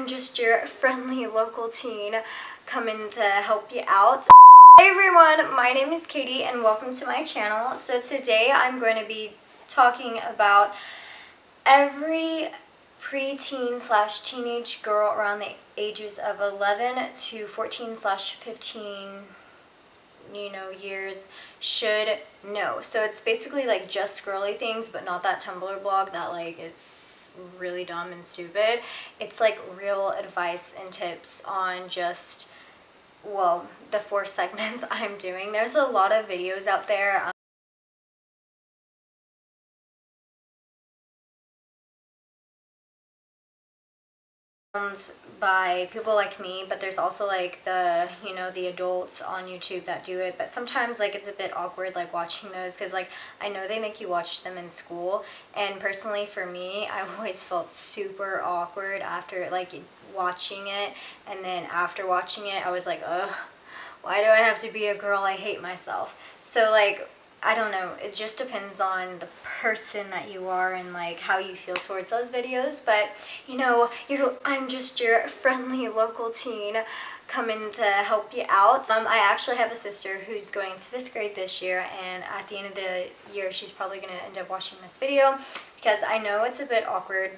I'm just your friendly local teen coming to help you out. Hey everyone, my name is Katie and welcome to my channel. So today I'm going to be talking about every preteen slash teenage girl around the ages of 11 to 14 slash 15 years should know. So it's basically like just girly things, but not that Tumblr blog that like it's really dumb and stupid. It's like real advice and tips on just, well, the 4 segments I'm doing. There's a lot of videos out there by people like me, but there's also like the the adults on YouTube that do it, but sometimes like it's a bit awkward like watching those because like I know they make you watch them in school, and personally for me I always felt super awkward after like watching it, and then after watching it I was like, ugh, why do I have to be a girl? I hate myself. So like I don't know, it just depends on the person that you are and like how you feel towards those videos, but I'm just your friendly local teen coming to help you out. I actually have a sister who's going to 5th grade this year, and at the end of the year she's probably going to end up watching this video because I know it's a bit awkward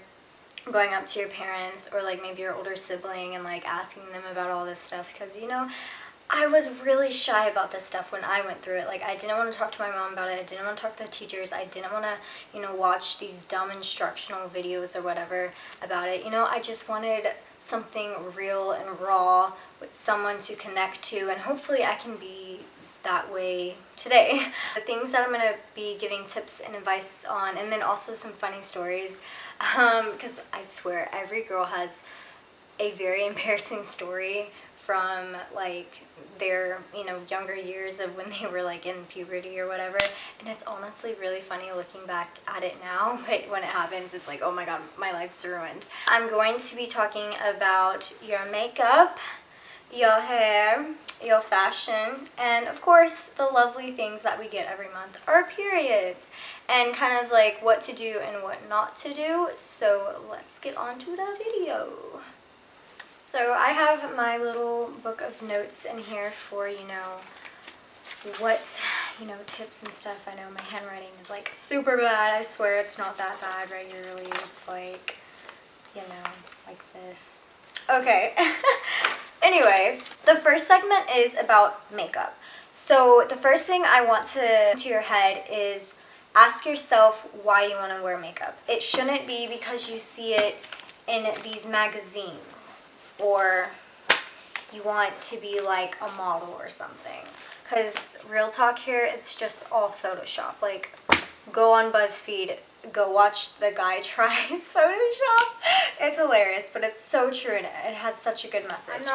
going up to your parents or like maybe your older sibling and like asking them about all this stuff because I was really shy about this stuff when I went through it. Like, I didn't want to talk to my mom about it. I didn't want to talk to the teachers. I didn't want to, watch these dumb instructional videos or whatever about it. I just wanted something real and raw with someone to connect to, and hopefully I can be that way today. The things that I'm going to be giving tips and advice on, and then also some funny stories, because I swear every girl has a very embarrassing story from like their younger years of when they were like in puberty or whatever, and it's honestly really funny looking back at it now, but when it happens it's like, oh my god, my life's ruined. I'm going to be talking about your makeup, your hair, your fashion, and of course the lovely things that we get every month, our periods, and kind of like what to do and what not to do. So let's get on to the video. So I have my little book of notes in here for, what, tips and stuff. I know my handwriting is like super bad. I swear it's not that bad regularly. It's like, like this. Okay. Anyway, the first segment is about makeup. So the first thing I want to your head is ask yourself why you want to wear makeup. It shouldn't be because you see it in these magazines, or you want to be like a model or something. Because real talk here, it's just all Photoshop. Like, go on BuzzFeed, go watch the guy tries Photoshop. It's hilarious, but it's so true, and it has such a good message.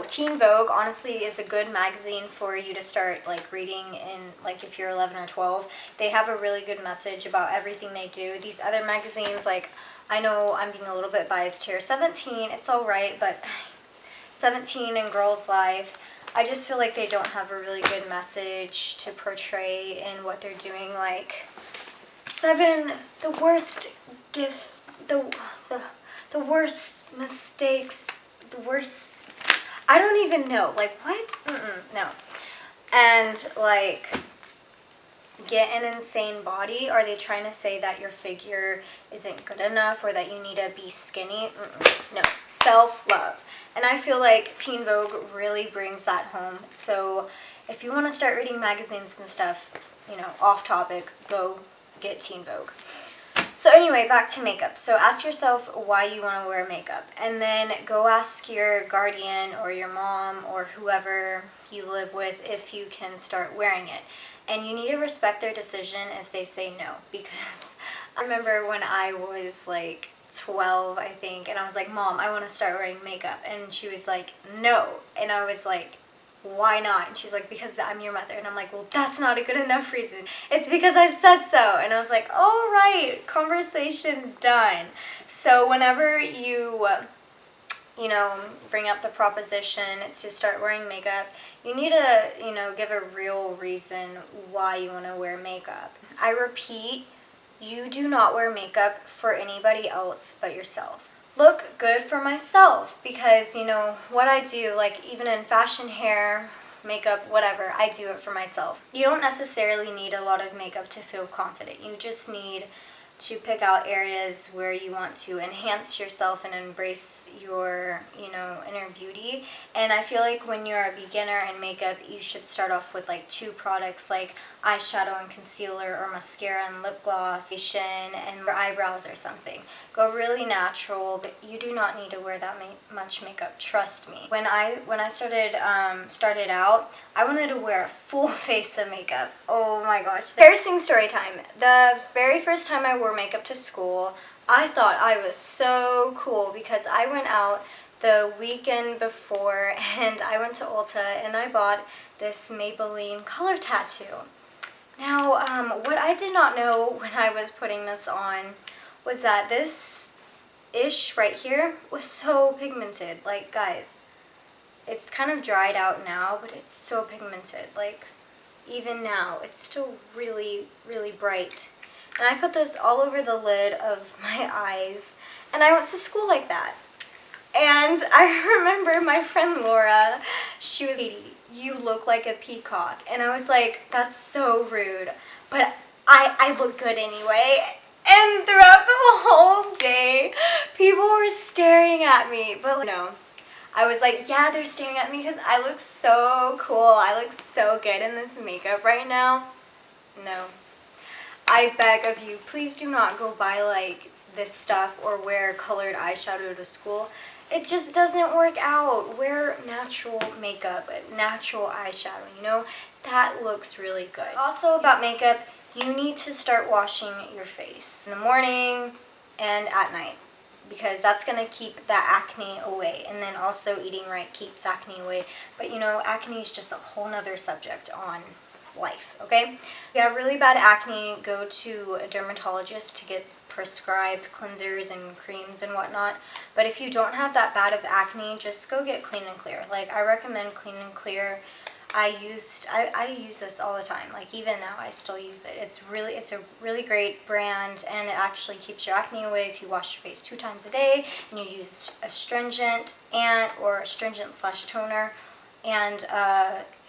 Teen Vogue honestly is a good magazine for you to start like reading in, like if you're 11 or 12. They have a really good message about everything they do. These other magazines, like, I know I'm being a little bit biased here. 17, it's alright, but 17 and Girls Life, I just feel like they don't have a really good message to portray in what they're doing. Like, 7, the worst gift, the worst mistakes, the worst, I don't even know. Like, what? No. And, like, get an insane body. Are they trying to say that your figure isn't good enough or that you need to be skinny? No. Self-love. And I feel like Teen Vogue really brings that home. So if you want to start reading magazines and stuff, off topic, go get Teen Vogue. So anyway, back to makeup. So ask yourself why you want to wear makeup, and then go ask your guardian or your mom or whoever you live with if you can start wearing it. And you need to respect their decision if they say no, because I remember when I was like 12, I think, and I was like, Mom, I want to start wearing makeup, and she was like, no, and I was like, why not? And she's like, because I'm your mother. And I'm like, well, that's not a good enough reason. It's because I said so. And I was like, all right, conversation done. So whenever you bring up the proposition to start wearing makeup, you need to, give a real reason why you want to wear makeup. I repeat, you do not wear makeup for anybody else but yourself. look good for myself, because you know what I do, like even in fashion, hair, makeup, whatever, I do it for myself. You don't necessarily need a lot of makeup to feel confident. You just need to pick out areas where you want to enhance yourself and embrace your, you know, inner beauty. And I feel like when you're a beginner in makeup, you should start off with like 2 products, like eyeshadow and concealer, or mascara and lip gloss, and your eyebrows or something. Go really natural, but you do not need to wear that much makeup, trust me. When I started out, I wanted to wear a full face of makeup. Oh my gosh. Embarrassing story time. The very first time I wore makeup to school, I thought I was so cool because I went out the weekend before and I went to Ulta and I bought this Maybelline color tattoo. Now, what I did not know when I was putting this on was that this ish right here was so pigmented. Like, guys, it's kind of dried out now, but it's so pigmented. Like, even now, it's still really, really bright. And I put this all over the lid of my eyes, and I went to school like that. And I remember my friend Laura, she was 80, you look like a peacock. And I was like, that's so rude, but I look good anyway. And throughout the whole day, people were staring at me, but no. I was like, yeah, they're staring at me because I look so cool. I look so good in this makeup right now. No. I beg of you, please do not go buy like this stuff or wear colored eyeshadow to school. It just doesn't work out. Wear natural makeup, natural eyeshadow, you know? That looks really good. Also about makeup, you need to start washing your face in the morning and at night, because that's going to keep that acne away. And then also eating right keeps acne away. But you know, acne is just a whole nother subject on life, okay? If you have really bad acne, go to a dermatologist to get prescribed cleansers and creams and whatnot. But if you don't have that bad of acne, just go get Clean and Clear. Like, I recommend Clean and Clear. I use this all the time. Like, even now I still use it. It's a really great brand, and it actually keeps your acne away if you wash your face 2 times a day and you use astringent or astringent/toner and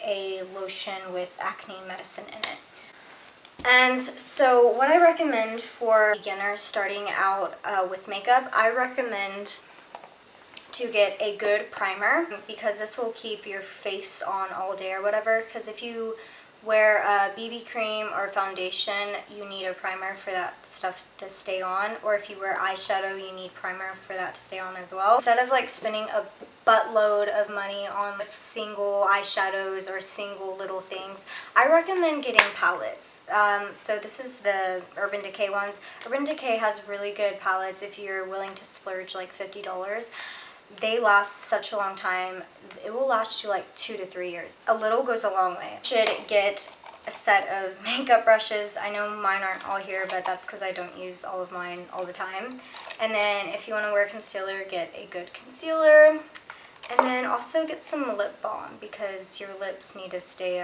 a lotion with acne medicine in it. And so what I recommend for beginners starting out with makeup, I recommend to get a good primer, because this will keep your face on all day or whatever. Because if you wear a BB cream or foundation, you need a primer for that stuff to stay on. Or if you wear eyeshadow, you need primer for that to stay on as well. Instead of like spending a buttload of money on single eyeshadows or single little things, I recommend getting palettes. So this is the Urban Decay ones. Urban Decay has really good palettes if you're willing to splurge like $50. They last such a long time. It will last you like 2 to 3 years. A little goes a long way. You should get a set of makeup brushes. I know mine aren't all here, but that's because I don't use all of mine all the time. And then if you want to wear concealer, get a good concealer. And then also get some lip balm, because your lips need to stay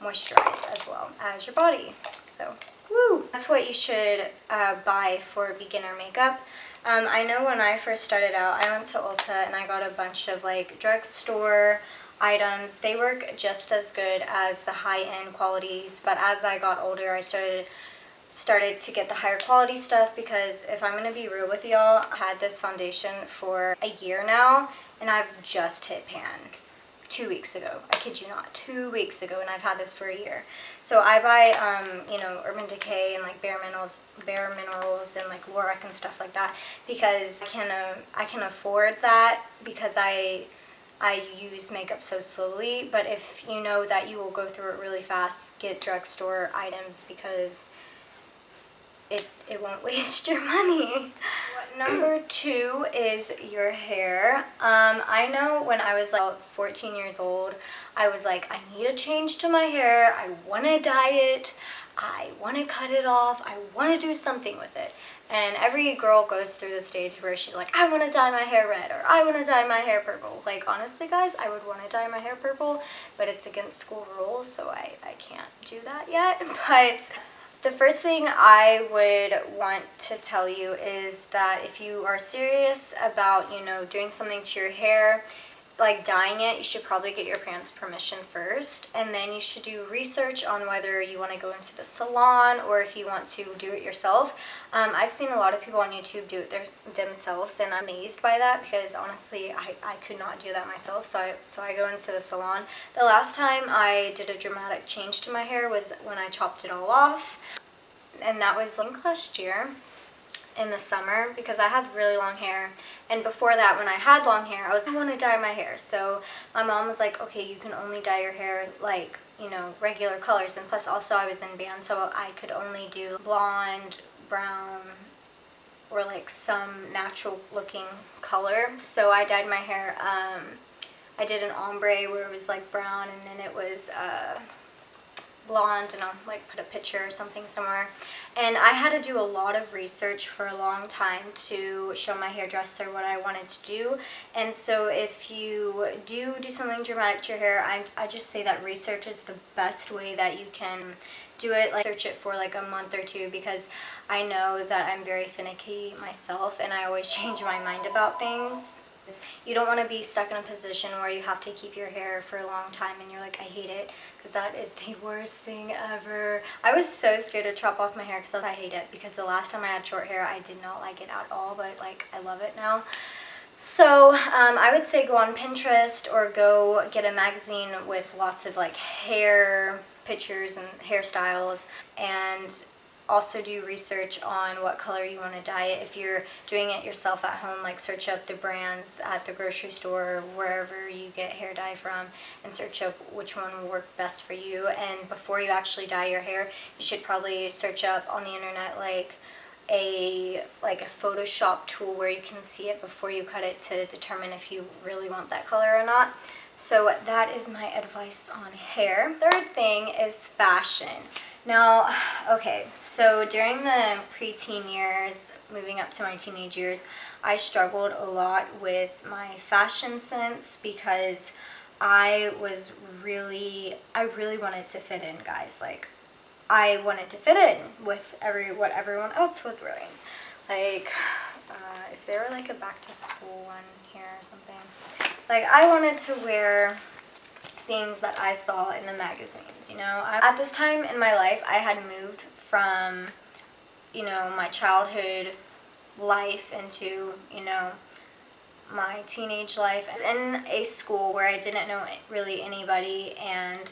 moisturized as well as your body. So, woo! That's what you should buy for beginner makeup. I know when I first started out, I went to Ulta and I got a bunch of like drugstore items. They work just as good as the high-end qualities, but as I got older, I started to get the higher quality stuff, because if I'm gonna be real with y'all, I had this foundation for a year now, and I've just hit pan 2 weeks ago. I kid you not, 2 weeks ago, and I've had this for a year. So I buy, you know, Urban Decay and like Bare Minerals and like Lorac and stuff like that, because I can afford that, because I use makeup so slowly. But if you know that you will go through it really fast, get drugstore items, because it won't waste your money. Number 2 is your hair. I know when I was like 14 years old, I was like, I need a change to my hair. I want to dye it. I want to cut it off. I want to do something with it. And every girl goes through the stage where she's like, I want to dye my hair red, or I want to dye my hair purple. Like, honestly, guys, I would want to dye my hair purple, but it's against school rules, so I can't do that yet. But The first thing I would want to tell you is that if you are serious about, you know, doing something to your hair, like dyeing it, you should probably get your parents' permission first, and then you should do research on whether you want to go into the salon or if you want to do it yourself. I've seen a lot of people on YouTube do it themselves, and I'm amazed by that because honestly I could not do that myself, so I go into the salon. The last time I did a dramatic change to my hair was when I chopped it all off, and that was like last year in the summer because I had really long hair. And before that, when I had long hair, I want to dye my hair. So my mom was like, okay, you can only dye your hair like, you know, regular colors. And plus also I was in band, so I could only do blonde, brown, or like some natural looking color. So I dyed my hair, I did an ombre where it was like brown, and then it was blonde, and I'll like put a picture or something somewhere. And I had to do a lot of research for a long time to show my hairdresser what I wanted to do. And so if you do something dramatic to your hair, I just say that research is the best way that you can do it. Like search it for like a month or two, because I know that I'm very finicky myself and I always change my mind about things. You don't want to be stuck in a position where you have to keep your hair for a long time and you're like, I hate it, because that is the worst thing ever. I was so scared to chop off my hair because I hate it, because the last time I had short hair I did not like it at all, but like I love it now. So I would say go on Pinterest or go get a magazine with lots of like hair pictures and hairstyles, and also do research on what color you want to dye it. If you're doing it yourself at home, like search up the brands at the grocery store or wherever you get hair dye from, and search up which one will work best for you. And before you actually dye your hair, you should probably search up on the internet like a Photoshop tool where you can see it before you cut it to determine if you really want that color or not. So that is my advice on hair. Third thing is fashion. Now, okay, so during the preteen years, moving up to my teenage years, I struggled a lot with my fashion sense because I really wanted to fit in, guys. Like, I wanted to fit in with what everyone else was wearing. Like, is there like a back to school one here or something? Like, I wanted to wear things that I saw in the magazines, you know. At this time in my life, I had moved from, you know, my childhood life into, you know, my teenage life. I was in a school where I didn't know really anybody, and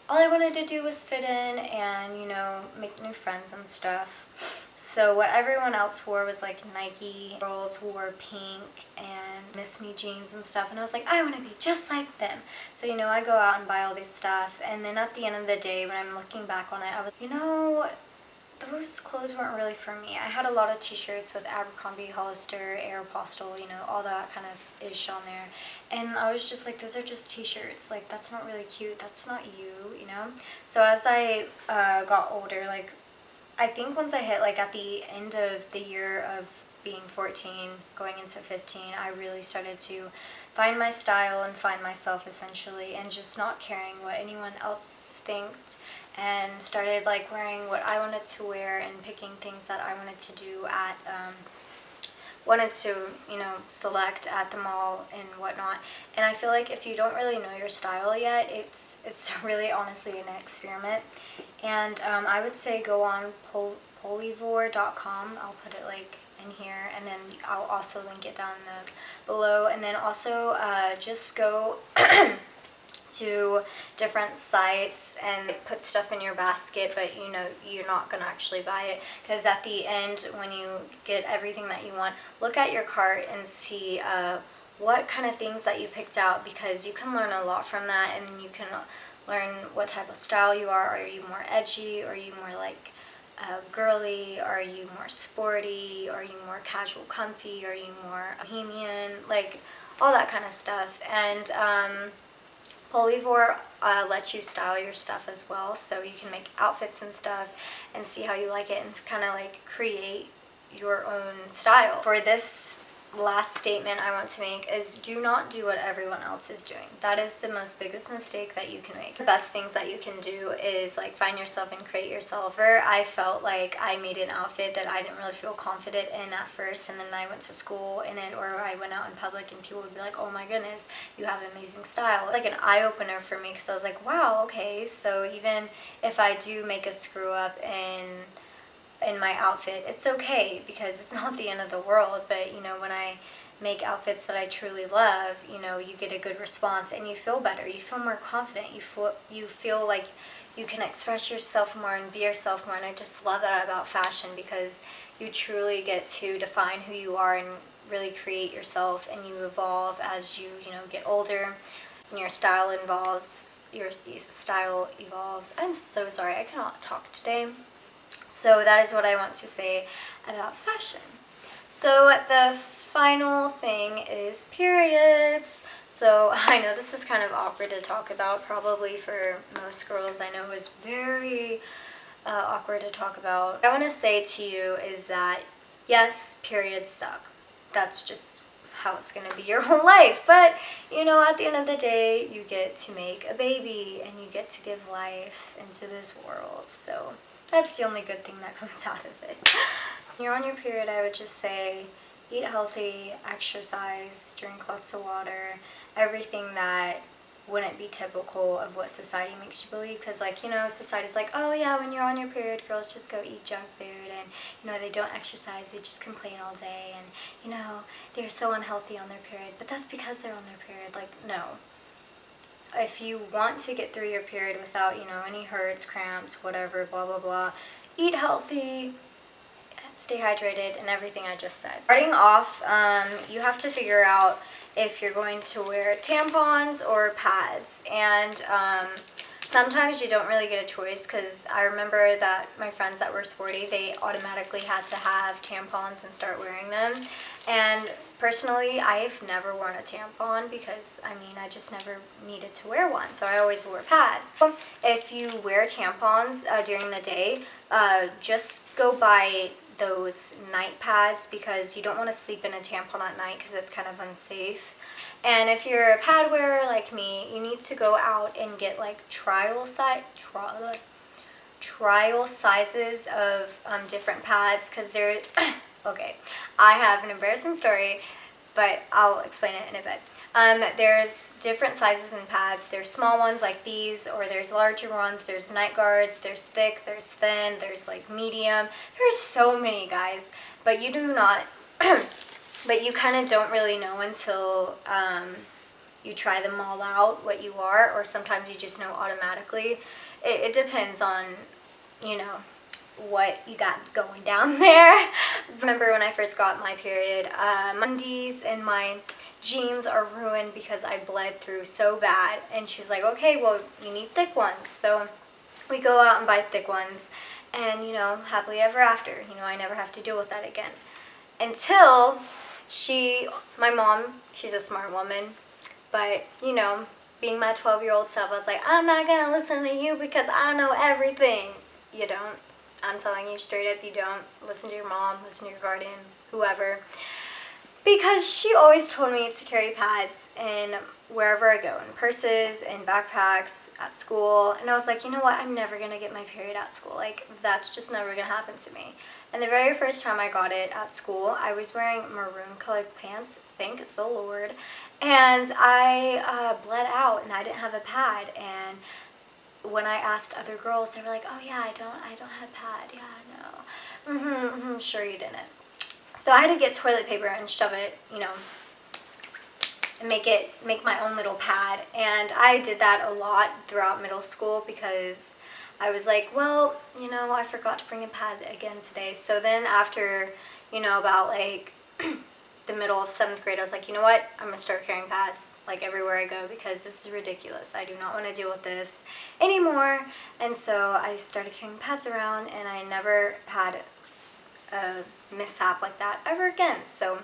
all I wanted to do was fit in and, you know, make new friends and stuff. So what everyone else wore was like Nike. Girls wore pink and Miss Me jeans and stuff, and I was like, I want to be just like them. So, you know, I go out and buy all this stuff, and then at the end of the day, when I'm looking back on it, I was, you know, those clothes weren't really for me. I had a lot of t-shirts with Abercrombie, Hollister, Aeropostale, you know, all that kind of ish on there. And I was just like, those are just t-shirts. Like, that's not really cute. That's not you, you know? So as I got older, like, I think once I hit, like, at the end of the year of being 14, going into 15, I really started to find my style and find myself, essentially, and just not caring what anyone else thinked, and started like wearing what I wanted to wear and picking things that I wanted to do at wanted to, you know, select at the mall and whatnot. And I feel like if you don't really know your style yet, it's really honestly an experiment. And I would say go on polyvore.com. I'll put it like in here, and then I'll also link it down below. And then also just go to different sites and put stuff in your basket, but you know you're not gonna actually buy it, because at the end, when you get everything that you want, look at your cart and see what kind of things that you picked out, because you can learn a lot from that, and you can learn what type of style you are. Are you more edgy? Are you more like girly? Are you more sporty? Are you more casual comfy? Are you more bohemian? Like all that kind of stuff. And Polyvore lets you style your stuff as well, so you can make outfits and stuff and see how you like it and kind of like create your own style. For this last statement I want to make is do not do what everyone else is doing. That is the most biggest mistake that you can make. The best things that you can do is like find yourself and create yourself. Or I felt like I made an outfit that I didn't really feel confident in at first, and then I went to school in it, or I went out in public and people would be like, oh my goodness, you have amazing style. Like an eye-opener for me, because I was like, wow, okay, so even if I do make a screw up in my outfit, it's okay, because it's not the end of the world. But you know, when I make outfits that I truly love, you know, you get a good response and you feel better, you feel more confident, you feel like you can express yourself more and be yourself more. And I just love that about fashion, because you truly get to define who you are and really create yourself, and you evolve as you know, get older, and your style evolves. I'm so sorry, I cannot talk today. So that is what I want to say about fashion. So the final thing is periods. So I know this is kind of awkward to talk about, probably for most girls. I know it's very awkward to talk about. What I want to say to you is that yes, periods suck. That's just how it's going to be your whole life. But you know, at the end of the day, you get to make a baby and you get to give life into this world. So that's the only good thing that comes out of it. When you're on your period, I would just say eat healthy, exercise, drink lots of water, everything that wouldn't be typical of what society makes you believe. Because like, you know, society's like, oh yeah, when you're on your period, girls just go eat junk food, and you know, they don't exercise, they just complain all day, and you know, they're so unhealthy on their period. But that's because they're on their period. Like, no. If you want to get through your period without, you know, any hurts, cramps, whatever, blah blah blah, eat healthy, stay hydrated, and everything I just said. Starting off, you have to figure out if you're going to wear tampons or pads. And sometimes you don't really get a choice, because I remember that my friends that were sporty, they automatically had to have tampons and start wearing them. And personally, I've never worn a tampon, because I mean, I just never needed to wear one, so I always wore pads. If you wear tampons during the day, just go buy those night pads, because you don't want to sleep in a tampon at night, because it's kind of unsafe. And if you're a pad wearer like me, you need to go out and get like trial sizes of different pads, because they're okay, I have an embarrassing story, but I'll explain it in a bit. There's different sizes in pads. There's small ones like these, or there's larger ones. There's night guards, there's thick, there's thin, there's like medium. There's so many, guys, but you do not, but you kind of don't really know until you try them all out what you are, or sometimes you just know automatically. It depends on, you know, what you got going down there. Remember when I first got my period, my undies and my jeans are ruined because I bled through so bad. And she was like, okay, well, you need thick ones. So we go out and buy thick ones, and you know, happily ever after, you know, I never have to deal with that again. Until my mom, she's a smart woman, but you know, being my 12-year-old self, I was like, I'm not gonna listen to you because I know everything. You don't. I'm telling you straight up, you don't. Listen to your mom, listen to your guardian, whoever. Because she always told me to carry pads in wherever I go, in purses, in backpacks, at school. And I was like, you know what, I'm never going to get my period at school. Like, that's just never going to happen to me. And the very first time I got it at school, I was wearing maroon colored pants, thank the Lord. And I bled out, and I didn't have a pad. And when I asked other girls, they were like, oh yeah, I don't have pad. Yeah, no. Sure you didn't. So I had to get toilet paper and shove it, you know, and make my own little pad. And I did that a lot throughout middle school, because I was like, well, you know, I forgot to bring a pad again today. So then after, you know, about like the middle of 7th grade, I was like, you know what, I'm gonna start carrying pads like everywhere I go, because this is ridiculous. I do not want to deal with this anymore. And so I started carrying pads around, and I never had a mishap like that ever again. So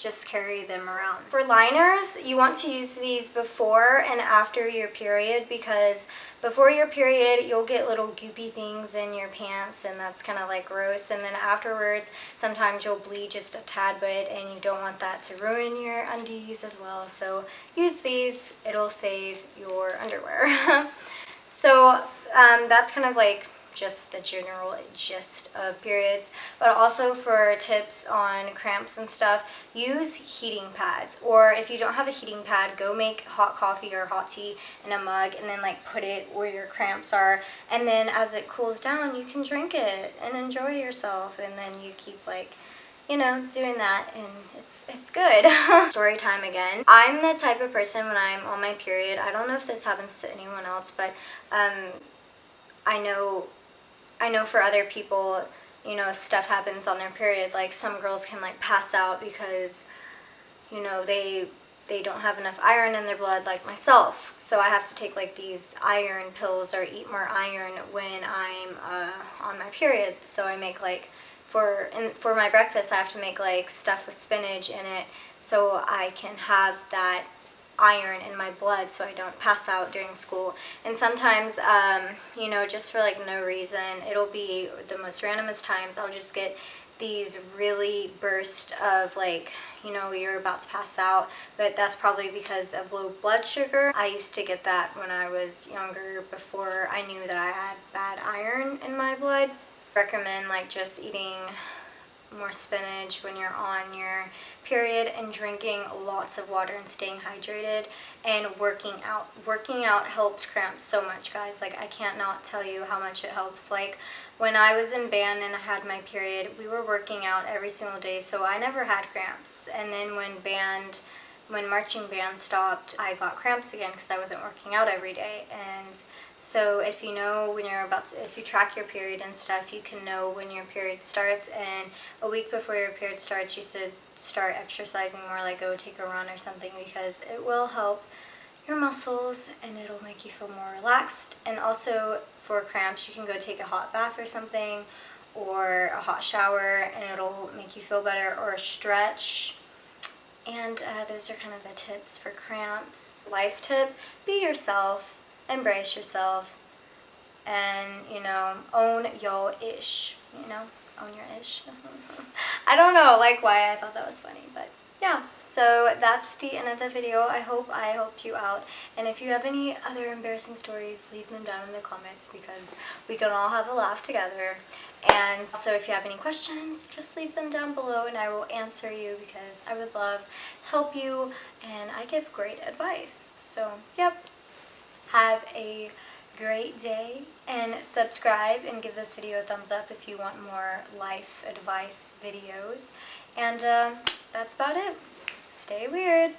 just carry them around. For liners, you want to use these before and after your period, because before your period you'll get little goopy things in your pants and that's kind of like gross, and then afterwards sometimes you'll bleed just a tad bit and you don't want that to ruin your undies as well. So use these, it'll save your underwear. So that's kind of like just the general gist of periods. But also for tips on cramps and stuff, use heating pads, or if you don't have a heating pad, go make hot coffee or hot tea in a mug and then like put it where your cramps are, and then as it cools down you can drink it and enjoy yourself, and then you keep like, you know, doing that, and it's good. Story time again. I'm the type of person when I'm on my period, I don't know if this happens to anyone else, but I know for other people, you know, stuff happens on their period. Like some girls can like pass out because, you know, they don't have enough iron in their blood, like myself. So I have to take like these iron pills or eat more iron when I'm on my period. So I make like, for my breakfast I have to make like stuff with spinach in it so I can have that iron in my blood so I don't pass out during school. And sometimes, you know, just for like no reason, it'll be the most randomest times, I'll just get these really bursts of like, you know, you're about to pass out, but that's probably because of low blood sugar. I used to get that when I was younger, before I knew that I had bad iron in my blood. Recommend like just eating more spinach when you're on your period and drinking lots of water and staying hydrated and working out. Working out helps cramps so much, guys. Like I can't not tell you how much it helps. Like when I was in band and I had my period, we were working out every single day, so I never had cramps. And then when marching band stopped, I got cramps again because I wasn't working out every day. And so if you know when you're if you track your period and stuff, you can know when your period starts, and a week before your period starts you should start exercising more, like go take a run or something, because it will help your muscles and it'll make you feel more relaxed. And also for cramps, you can go take a hot bath or something, or a hot shower, and it'll make you feel better, or stretch. And those are kind of the tips for cramps. Life tip: be yourself, embrace yourself, and, you know, own your ish. You know, own your ish. I don't know like why I thought that was funny, but yeah. So that's the end of the video. I hope I helped you out, and if you have any other embarrassing stories, leave them down in the comments because we can all have a laugh together. And also if you have any questions, just leave them down below and I will answer you, because I would love to help you and I give great advice. So yep, have a great day, and subscribe and give this video a thumbs up if you want more life advice videos. And that's about it. Stay weird.